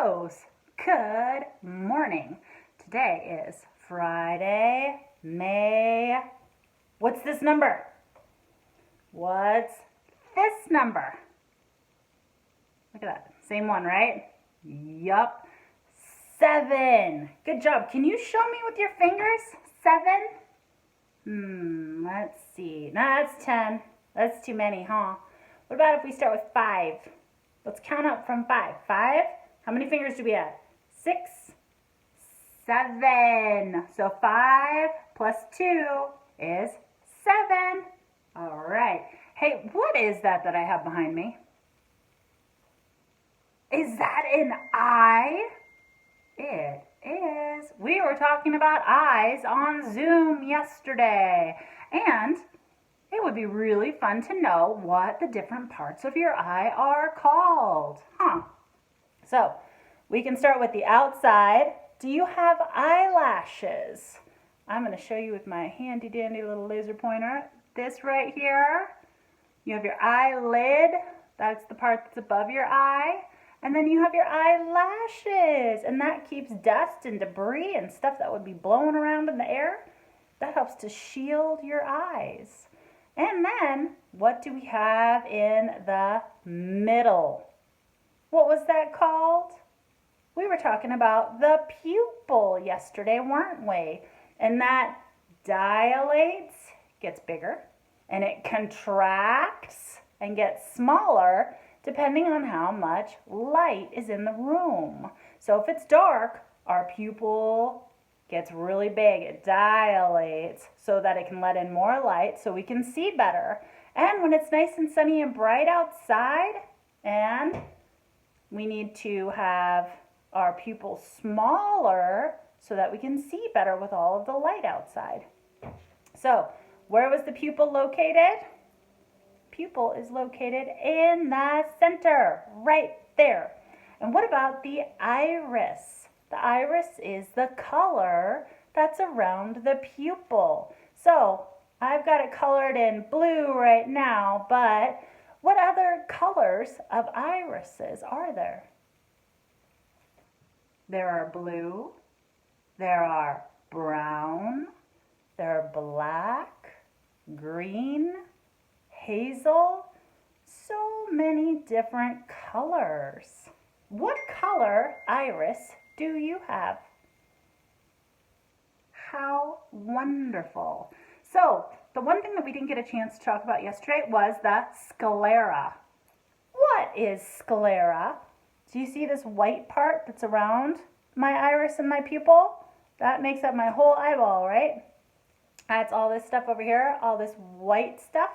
kiddos, good morning. Today is Friday, what's this number? What's this number? Look at that, same one, right? Yup, 7. Good job. Can you show me with your fingers? 7? Let's see. No, that's 10. That's too many, huh? What about if we start with 5? Let's count up from 5. 5? How many fingers do we have? 6, 7. So 5 plus 2 is 7. All right. Hey, what is that I have behind me? Is that an eye? It is. We were talking about eyes on Zoom yesterday. And it would be really fun to know what the different parts of your eye are called. So, we can start with the outside. Do you have eyelashes? I'm going to show you with my handy dandy little laser pointer. This right here. You have your eyelid. That's the part that's above your eye. And then you have your eyelashes. And that keeps dust and debris and stuff that would be blowing around in the air. That helps to shield your eyes. And then, what do we have in the middle? What was that called? We were talking about the pupil yesterday, weren't we? And that dilates, gets bigger, and it contracts and gets smaller depending on how much light is in the room. So if it's dark, our pupil gets really big. It dilates so that it can let in more light so we can see better. And when it's nice and sunny and bright outside, and we need to have our pupil smaller so that we can see better with all of the light outside. So, where was the pupil located? Pupil is located in the center, right there. And what about the iris? The iris is the color that's around the pupil. So, I've got it colored in blue right now, but what other colors of irises are there? There are blue, there are brown, there are black, green, hazel, so many different colors. What color iris do you have? How wonderful. So, the one thing that we didn't get a chance to talk about yesterday was the sclera. What is sclera? Do you see this white part that's around my iris and my pupil? That makes up my whole eyeball, right? That's all this stuff over here, all this white stuff.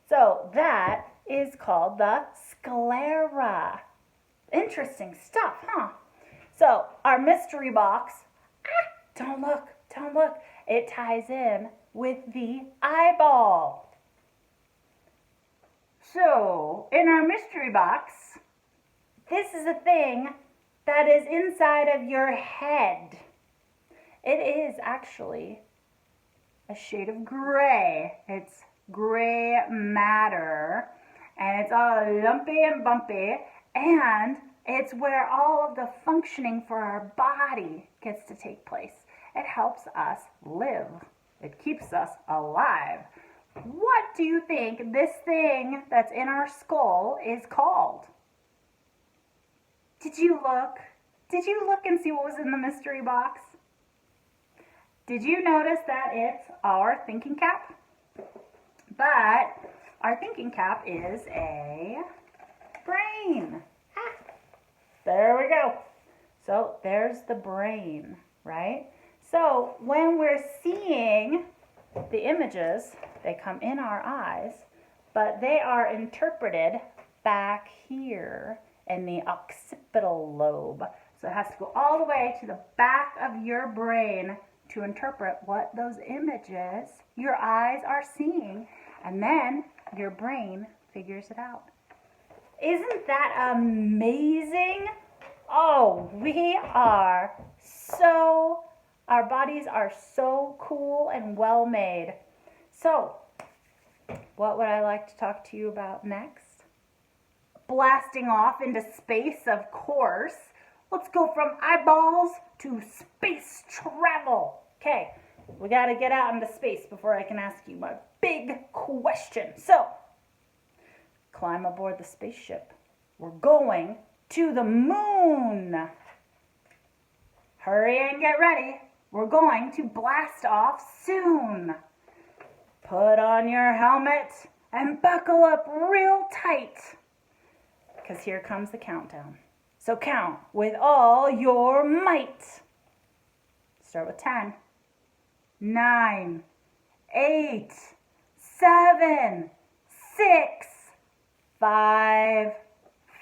So that is called the sclera. Interesting stuff, huh? So our mystery box, don't look. It ties in with the eyeball. So in our mystery box, this is a thing that is inside of your head. It is actually a shade of gray. It's gray matter, and it's all lumpy and bumpy, and it's where all of the functioning for our body gets to take place. It helps us live. It keeps us alive. What do you think this thing that's in our skull is called? Did you look? Did you look and see what was in the mystery box? Did you notice that it's our thinking cap? But our thinking cap is a brain. There we go. So there's the brain, right? So when we're seeing the images, they come in our eyes, but they are interpreted back here in the occipital lobe. So it has to go all the way to the back of your brain to interpret what those images your eyes are seeing, and then your brain figures it out. Isn't that amazing? Oh, our bodies are so cool and well made. So, what would I like to talk to you about next? Blasting off into space, of course. Let's go from eyeballs to space travel. Okay, we got to get out into space before I can ask you my big question. So, climb aboard the spaceship. We're going to the moon. Hurry and get ready. We're going to blast off soon. Put on your helmet and buckle up real tight, because here comes the countdown. So count with all your might. Start with 10, 9, 8, 7, 6, 5,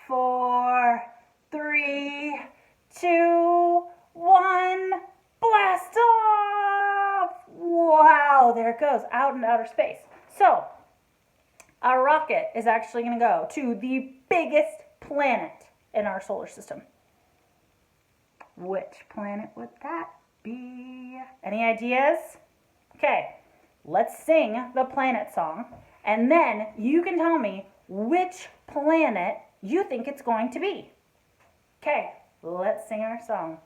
4, 3, 2, 1. Blast off! Wow, there it goes, out into outer space. So, our rocket is actually going to go to the biggest planet in our solar system. Which planet would that be? Any ideas? Okay, let's sing the planet song, and then you can tell me which planet you think it's going to be. Okay, let's sing our song.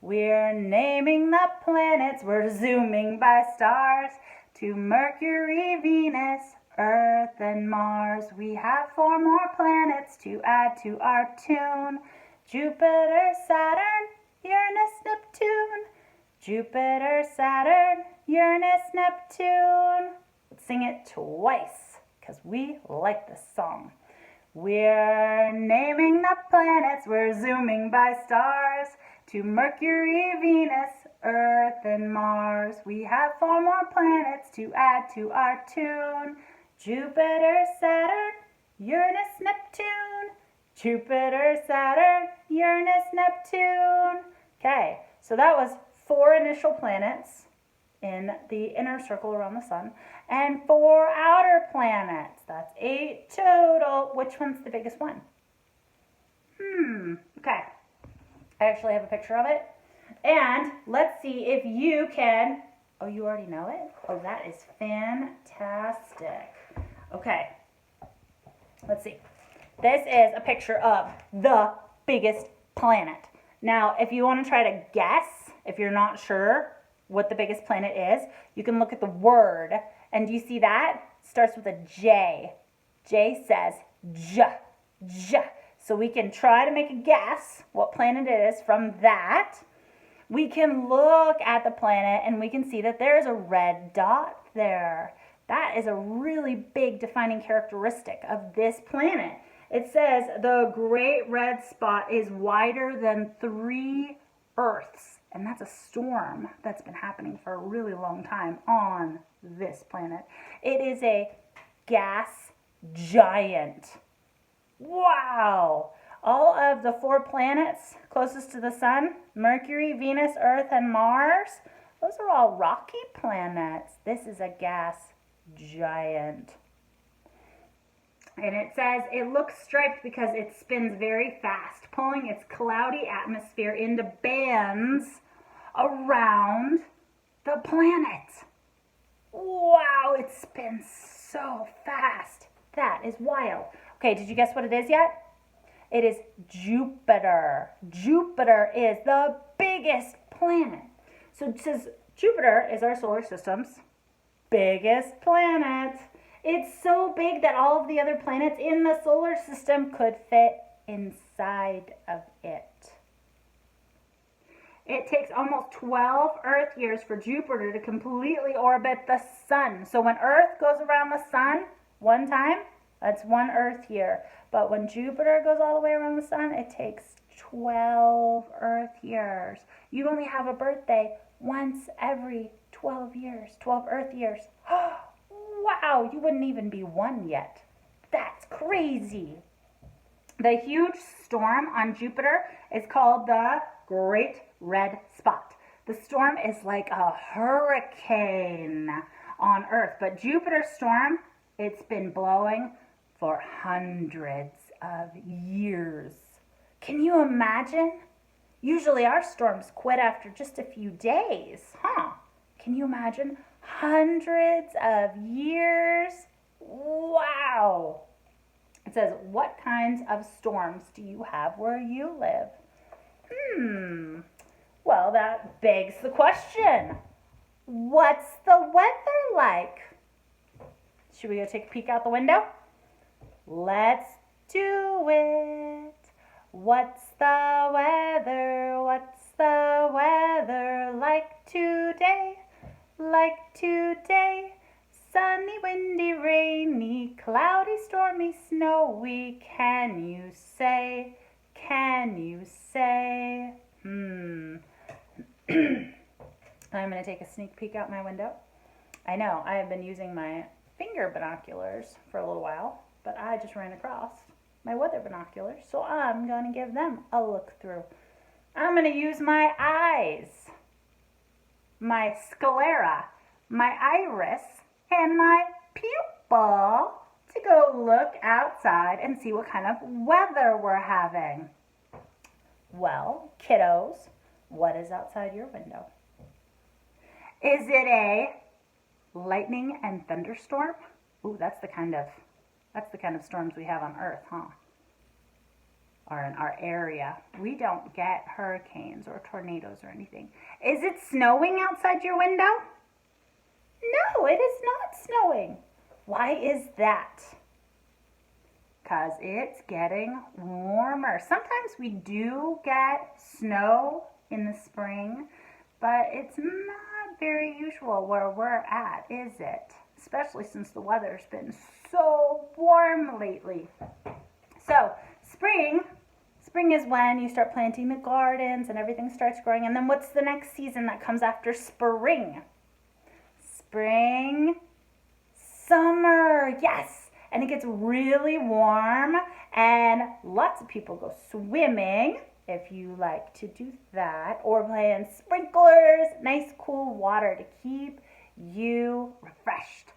We're naming the planets, we're zooming by stars to Mercury, Venus, Earth, and Mars. We have 4 more planets to add to our tune. Jupiter, Saturn, Uranus, Neptune. Jupiter, Saturn, Uranus, Neptune. Let's sing it twice, because we like this song. We're naming the planets, we're zooming by stars to Mercury, Venus, Earth, and Mars. We have 4 more planets to add to our tune. Jupiter, Saturn, Uranus, Neptune. Jupiter, Saturn, Uranus, Neptune. Okay, so that was 4 initial planets in the inner circle around the sun, and 4 outer planets. That's 8 total. Which one's the biggest one? Okay. I actually have a picture of it. And let's see if you can, oh, you already know it? Oh, that is fantastic. Okay. Let's see. This is a picture of the biggest planet. Now, if you want to try to guess, if you're not sure what the biggest planet is, you can look at the word. And do you see that? It starts with a J. J says J. J. So we can try to make a guess what planet it is from that. We can look at the planet and we can see that there's a red dot there. That is a really big defining characteristic of this planet. It says the great red spot is wider than 3 Earths. And that's a storm that's been happening for a really long time on this planet. It is a gas giant. Wow! All of the 4 planets closest to the sun, Mercury, Venus, Earth, and Mars, those are all rocky planets. This is a gas giant. And it says it looks striped because it spins very fast, pulling its cloudy atmosphere into bands around the planet. Wow, it spins so fast. That is wild. Okay, did you guess what it is yet? It is Jupiter. Jupiter is the biggest planet. So it says Jupiter is our solar system's biggest planet. It's so big that all of the other planets in the solar system could fit inside of it. It takes almost 12 Earth years for Jupiter to completely orbit the sun. So when Earth goes around the sun one time, that's 1 Earth year. But when Jupiter goes all the way around the sun, it takes 12 Earth years. You only have a birthday once every 12 years, 12 Earth years. Wow, you wouldn't even be 1 yet. That's crazy. The huge storm on Jupiter is called the Great Red Spot. The storm is like a hurricane on Earth, but Jupiter's storm, it's been blowing for hundreds of years. Can you imagine? Usually our storms quit after just a few days, huh? Can you imagine? Hundreds of years? Wow. It says, what kinds of storms do you have where you live? Well, that begs the question. What's the weather like? Should we go take a peek out the window? Let's do it. What's the weather? What's the weather like today? Like today? Sunny, windy, rainy, cloudy, stormy, snowy. Can you say? Can you say? I'm going to take a sneak peek out my window. I know I have been using my finger binoculars for a little while, but I just ran across my weather binoculars, so I'm going to give them a look through. I'm going to use my eyes, my sclera, my iris, and my pupil to go look outside and see what kind of weather we're having. Well, kiddos, what is outside your window? Is it a lightning and thunderstorm? Ooh, that's the kind of storms we have on Earth, huh? Or in our area. We don't get hurricanes or tornadoes or anything. Is it snowing outside your window? No, it is not snowing. Why is that? Because it's getting warmer. Sometimes we do get snow in the spring, but it's not very usual where we're at, is it? Especially since the weather's been so warm lately. So, spring is when you start planting the gardens and everything starts growing. And then what's the next season that comes after spring? Spring, summer, yes. And it gets really warm and lots of people go swimming if you like to do that, or play in sprinklers, nice cool water to keep you refreshed.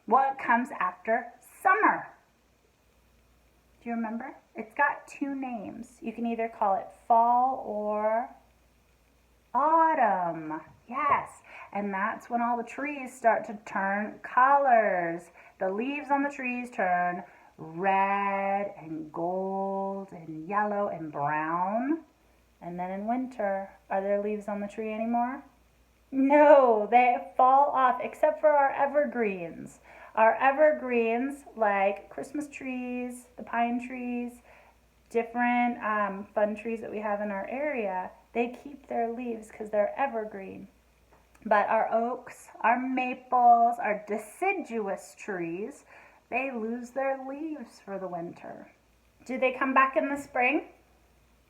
What comes after summer? Do you remember? It's got two names. You can either call it fall or autumn. Yes, and that's when all the trees start to turn colors. The leaves on the trees turn red and gold and yellow and brown. And then in winter, are there leaves on the tree anymore? No, they fall off except for our evergreens. Our evergreens, like Christmas trees, the pine trees, different fun trees that we have in our area, they keep their leaves because they're evergreen. But our oaks, our maples, our deciduous trees, they lose their leaves for the winter. Do they come back in the spring?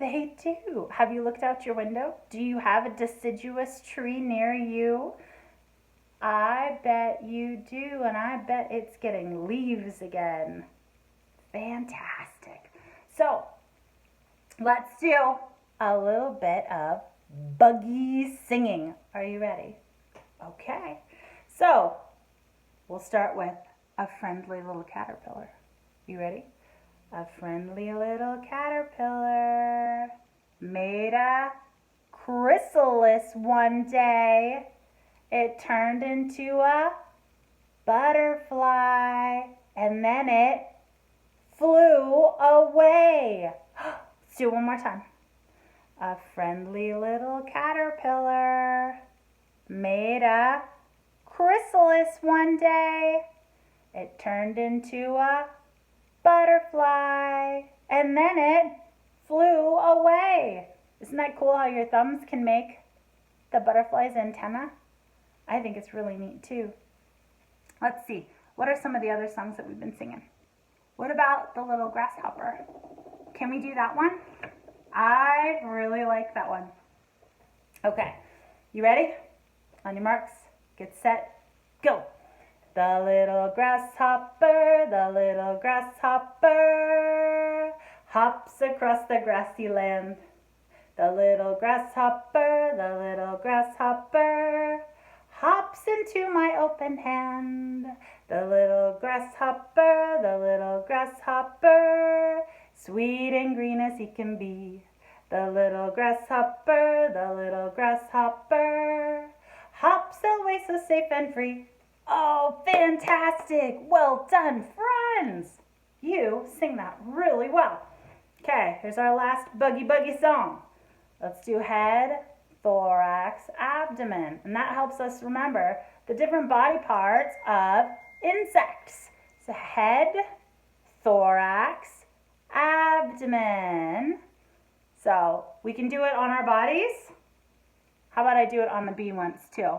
They do. Have you looked out your window? Do you have a deciduous tree near you? I bet you do, and I bet it's getting leaves again. Fantastic. So, let's do a little bit of buggy singing. Are you ready? Okay. So, we'll start with a friendly little caterpillar. You ready? A friendly little caterpillar made a chrysalis one day. It turned into a butterfly, and then it flew away. Let's do it one more time. A friendly little caterpillar made a chrysalis one day. It turned into a butterfly, and then it flew away. Isn't that cool how your thumbs can make the butterfly's antenna? I think it's really neat too. Let's see. What are some of the other songs that we've been singing? What about the little grasshopper? Can we do that one? I really like that one. Okay. You ready? On your marks, get set, go. The little grasshopper hops across the grassy land. The little grasshopper hops into my open hand. The little grasshopper, sweet and green as he can be. The little grasshopper hops away so safe and free. Oh, fantastic! Well done, friends! You sing that really well. Okay, here's our last buggy song. Let's do head, thorax, abdomen. And that helps us remember the different body parts of insects. So head, thorax, abdomen. So we can do it on our bodies. How about I do it on the bee once too?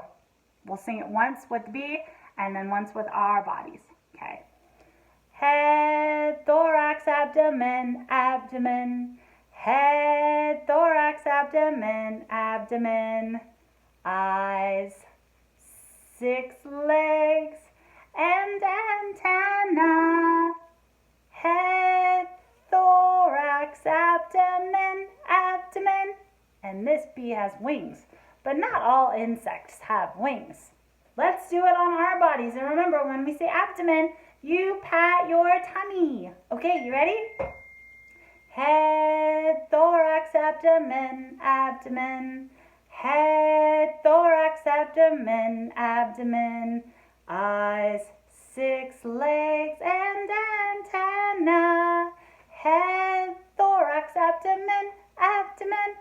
We'll sing it once with the bee and then once with our bodies. Okay. Head, thorax, abdomen, abdomen. Head, thorax, abdomen, abdomen. Eyes, 6 legs, and antenna. Head, thorax, abdomen, abdomen. And this bee has wings, but not all insects have wings. Let's do it on our bodies. And remember, when we say abdomen, you pat your tummy. Okay, you ready? Head, thorax, abdomen, abdomen. Head, thorax, abdomen, abdomen. Eyes, 6 legs, and antenna. Head, thorax, abdomen, abdomen.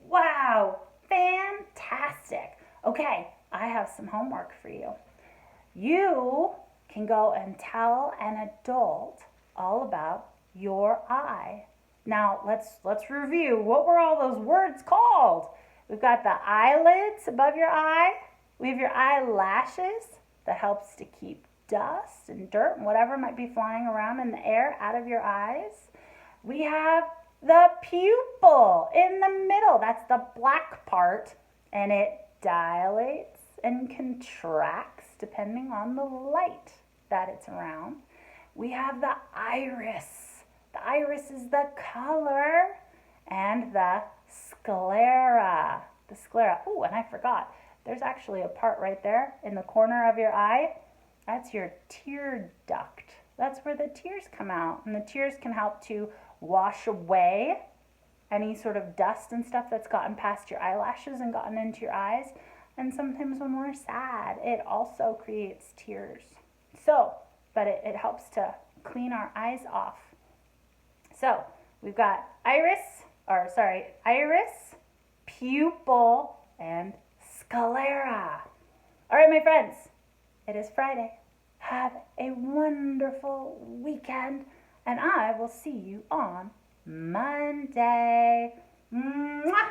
Wow, fantastic. Okay, I have some homework for you. You can go and tell an adult all about your eye. Now, let's review. What were all those words called? We've got the eyelids above your eye. We have your eyelashes that helps to keep dust and dirt and whatever might be flying around in the air out of your eyes. We have the pupil in the middle. That's the black part, and it dilates and contracts depending on the light that it's around. We have the iris. The iris is the color, and the sclera. The sclera. Oh, and I forgot. There's actually a part right there in the corner of your eye. That's your tear duct. That's where the tears come out, and the tears can help to wash away any sort of dust and stuff that's gotten past your eyelashes and gotten into your eyes. And sometimes when we're sad, it also creates tears. So, but it helps to clean our eyes off. So, we've got iris, pupil, and sclera. All right, my friends, it is Friday. Have a wonderful weekend, and I will see you on Monday. Mwah!